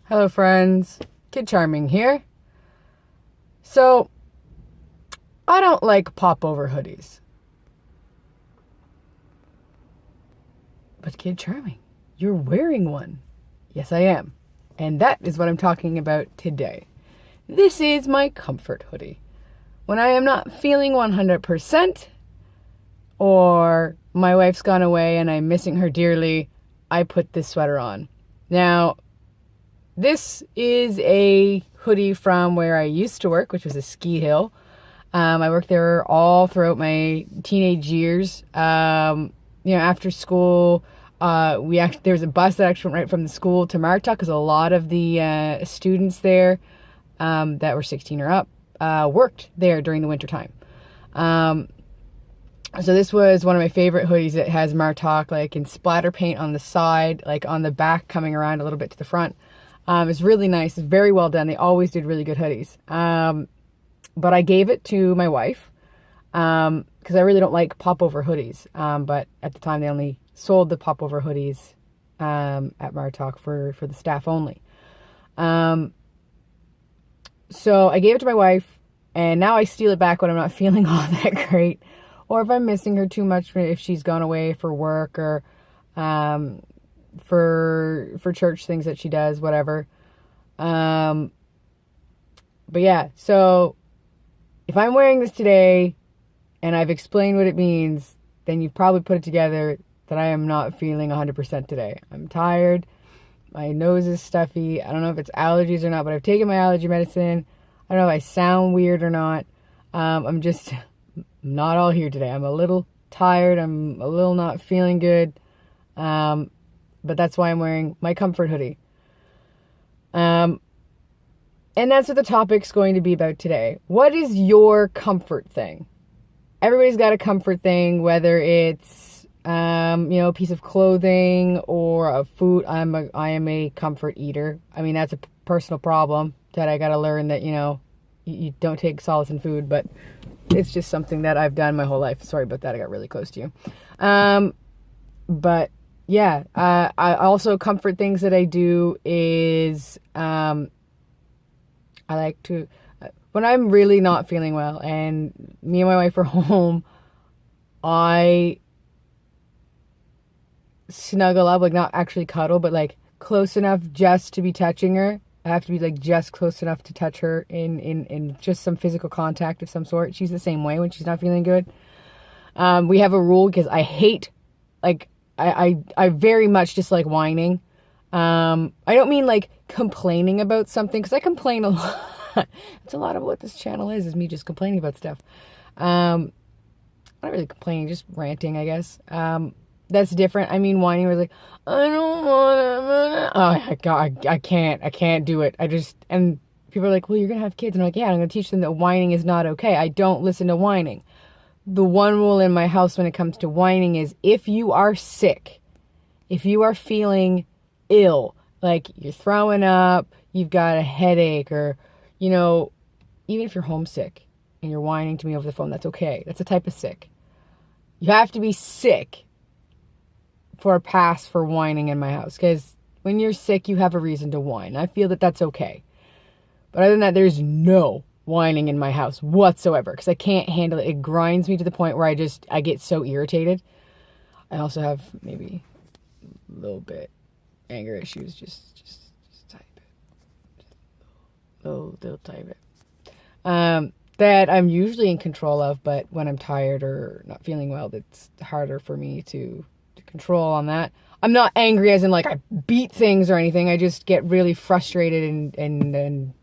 Hello friends, Kid Charming here. So, I don't like pop-over hoodies. But Kid Charming, you're wearing one. Yes, I am. And that is what I'm talking about today. This is my comfort hoodie. When I am not feeling 100%, or my wife's gone away and I'm missing her dearly, I put this sweater on. Now, this is a hoodie from where I used to work, which was a ski hill. I worked there all throughout my teenage years. After school, there was a bus that actually went right from the school to Marta, because a lot of the students there that were 16 or up worked there during the winter time. So this was one of my favorite hoodies. It has Martok like in splatter paint on the side, like on the back coming around a little bit to the front. It's really nice. It's very well done. They always did really good hoodies. But I gave it to my wife because I really don't like pop-over hoodies. But at the time, they only sold the pop-over hoodies at Martok for the staff only. So I gave it to my wife, and now I steal it back when I'm not feeling all that great, or if I'm missing her too much, if she's gone away for work or for church things that she does, whatever. But yeah, so if I'm wearing this today and I've explained what it means, then you've probably put it together that I am not feeling 100% today. I'm tired. My nose is stuffy. I don't know if it's allergies or not, but I've taken my allergy medicine. I don't know if I sound weird or not. I'm just not all here today. I'm a little tired. I'm a little not feeling good. But that's why I'm wearing my comfort hoodie. And that's what the topic's going to be about today. What is your comfort thing? Everybody's got a comfort thing, whether it's, a piece of clothing or a food. I am a comfort eater. I mean, that's a personal problem that I got to learn that, you don't take solace in food, but it's just something that I've done my whole life. Sorry about that. I got really close to you. But yeah, I also comfort things that I do is, I like to, when I'm really not feeling well and me and my wife are home, I snuggle up, like not actually cuddle, but like close enough just to be touching her. I have to be like just close enough to touch her in just some physical contact of some sort. She's the same way when she's not feeling good. We have a rule because I hate, like, I very much dislike whining. I don't mean like complaining about something, because I complain a lot. It's a lot of what this channel is me just complaining about stuff. Not really complaining, just ranting, I guess. That's different. I mean, whining was like, I don't want to. Oh my God, I can't do it. And people are like, well, you're going to have kids. And I'm like, yeah, I'm going to teach them that whining is not okay. I don't listen to whining. The one rule in my house when it comes to whining is if you are sick, if you are feeling ill, like you're throwing up, you've got a headache, or, even if you're homesick and you're whining to me over the phone, that's okay. That's a type of sick. You have to be sick for a pass for whining in my house, because when you're sick, you have a reason to whine. I feel that that's okay. But other than that, there's no whining in my house whatsoever, because I can't handle it. It grinds me to the point where I get so irritated. I also have maybe a little bit anger issues, just type it. Just little type it. That I'm usually in control of, but when I'm tired or not feeling well, it's harder for me to control on that. I'm not angry as in like I beat things or anything. I just get really frustrated and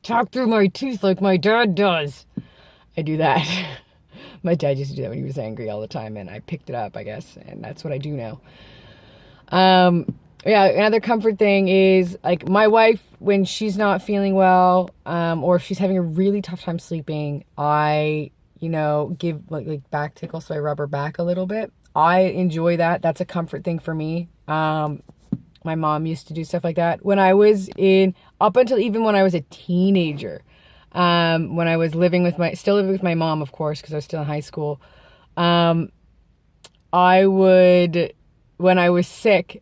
talk through my teeth like my dad does. I do that. My dad used to do that when he was angry all the time, and I picked it up, I guess, and that's what I do now. Yeah, another comfort thing is like my wife, when she's not feeling well, or if she's having a really tough time sleeping, I, give like back tickle, so I rub her back a little bit. I enjoy that. That's a comfort thing for me. My mom used to do stuff like that when I was up until even when I was a teenager. When I was still living with my mom, of course, because I was still in high school. I would, when I was sick,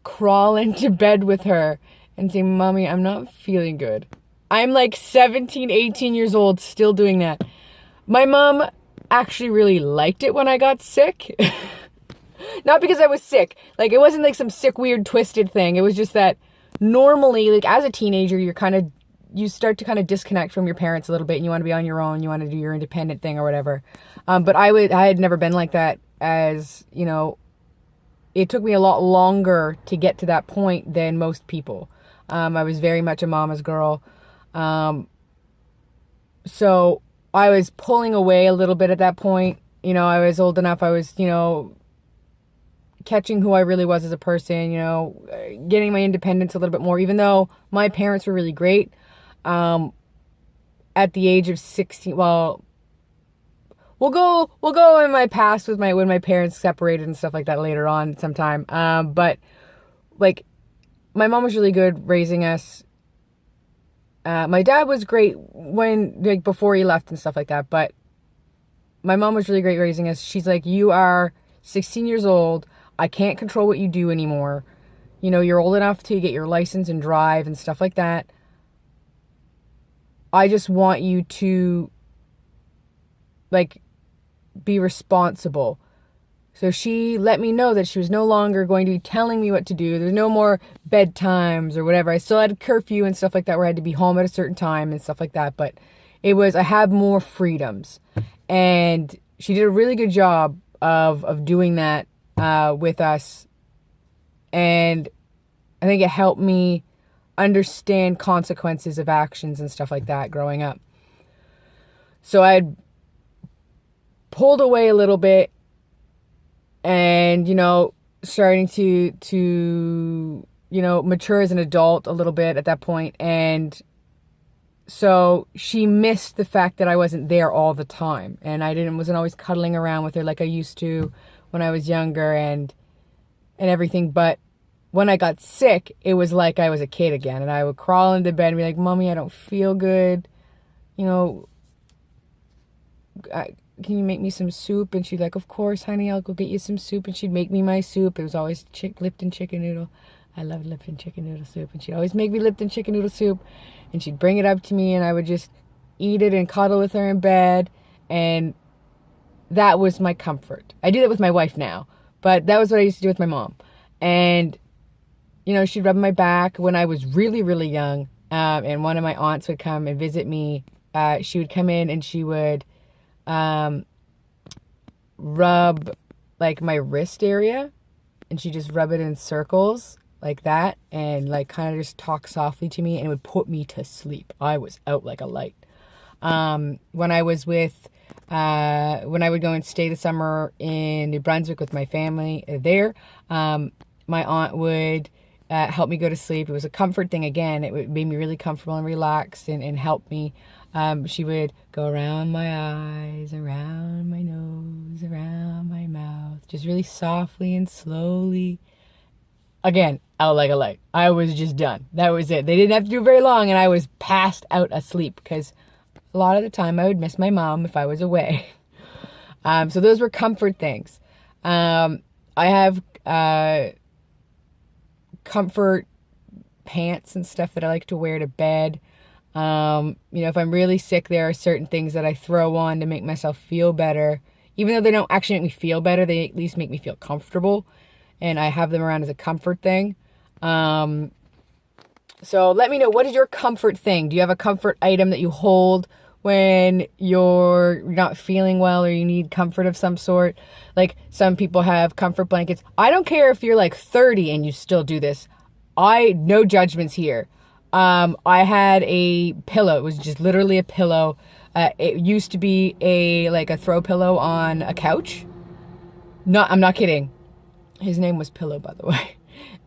crawl into bed with her and say, Mommy, I'm not feeling good. I'm like 17, 18 years old, still doing that. My mom actually really liked it when I got sick. Not because I was sick. Like, it wasn't like some sick, weird, twisted thing. It was just that normally, like, as a teenager, you start to kind of disconnect from your parents a little bit, and you want to be on your own. You want to do your independent thing or whatever. But I had never been like that, as, you know, it took me a lot longer to get to that point than most people. I was very much a mama's girl. So I was pulling away a little bit at that point. You know, I was old enough. I was, you know, catching who I really was as a person, you know, getting my independence a little bit more, even though my parents were really great. At the age of 16, well, we'll go in my past with when my parents separated and stuff like that later on sometime. But like, my mom was really good raising us. My dad was great before he left and stuff like that. But my mom was really great raising us. She's like, you are 16 years old. I can't control what you do anymore. You know, you're old enough to get your license and drive and stuff like that. I just want you to, like, be responsible. So she let me know that she was no longer going to be telling me what to do. There's no more bedtimes or whatever. I still had a curfew and stuff like that where I had to be home at a certain time and stuff like that. But I had more freedoms. And she did a really good job of doing that with us. And I think it helped me understand consequences of actions and stuff like that growing up. So I had pulled away a little bit and, you know, starting to you know, mature as an adult a little bit at that point. And so she missed the fact that I wasn't there all the time, and wasn't always cuddling around with her like I used to when I was younger and everything. But when I got sick, it was like I was a kid again, and I would crawl into bed and be like, Mommy, I don't feel good. You know, can you make me some soup? And she'd like, of course, honey, I'll go get you some soup. And she'd make me my soup. It was always Lipton chicken noodle. I loved Lipton chicken noodle soup. And she'd always make me Lipton chicken noodle soup. And she'd bring it up to me, and I would just eat it and cuddle with her in bed. And that was my comfort. I do that with my wife now, but that was what I used to do with my mom. And, you know, she'd rub my back when I was really, really young. And one of my aunts would come and visit me. She would come in and she would rub like my wrist area, and she just rub it in circles like that, and like kind of just talk softly to me, and it would put me to sleep. I was out like a light. When I was when I would go and stay the summer in New Brunswick with my family there, my aunt would help me go to sleep. It was a comfort thing again. It made me really comfortable and relaxed and helped me. She would go around my eyes, around my nose, around my mouth, just really softly and slowly. Again, out like a light. I was just done. That was it. They didn't have to do very long, and I was passed out asleep because a lot of the time I would miss my mom if I was away. So those were comfort things. I have comfort pants and stuff that I like to wear to bed. You know, if I'm really sick, there are certain things that I throw on to make myself feel better. Even though they don't actually make me feel better, they at least make me feel comfortable. And I have them around as a comfort thing. So let me know, what is your comfort thing? Do you have a comfort item that you hold when you're not feeling well or you need comfort of some sort? Like, some people have comfort blankets. I don't care if you're like 30 and you still do this. No judgments here. I had a pillow. It was just literally a pillow. It used to be a throw pillow on a couch. I'm not kidding. His name was Pillow, by the way.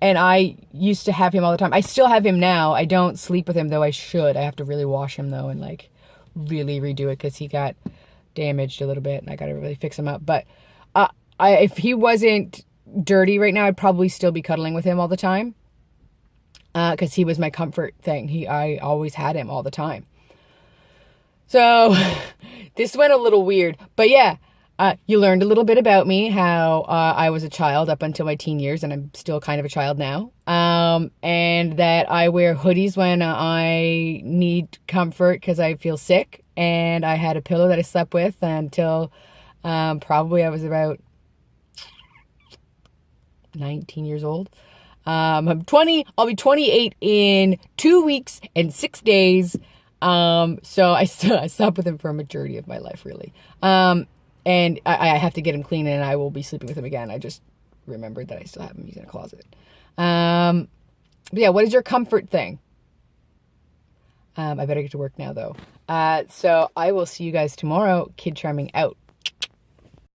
And I used to have him all the time. I still have him now. I don't sleep with him, though I should. I have to really wash him, though, and like really redo it because he got damaged a little bit and I got to really fix him up. But if he wasn't dirty right now, I'd probably still be cuddling with him all the time. Because he was my comfort thing. I always had him all the time. So this went a little weird. But yeah, You learned a little bit about me, how I was a child up until my teen years, and I'm still kind of a child now. And that I wear hoodies when I need comfort because I feel sick. And I had a pillow that I slept with until probably I was about 19 years old. I'm 20. I'll be 28 in 2 weeks and 6 days. So I slept with him for a majority of my life, really. And I have to get him clean, and I will be sleeping with him again. I just remembered that I still have him. He's in a closet. But yeah, what is your comfort thing? I better get to work now, though. So I will see you guys tomorrow. Kid Charming out.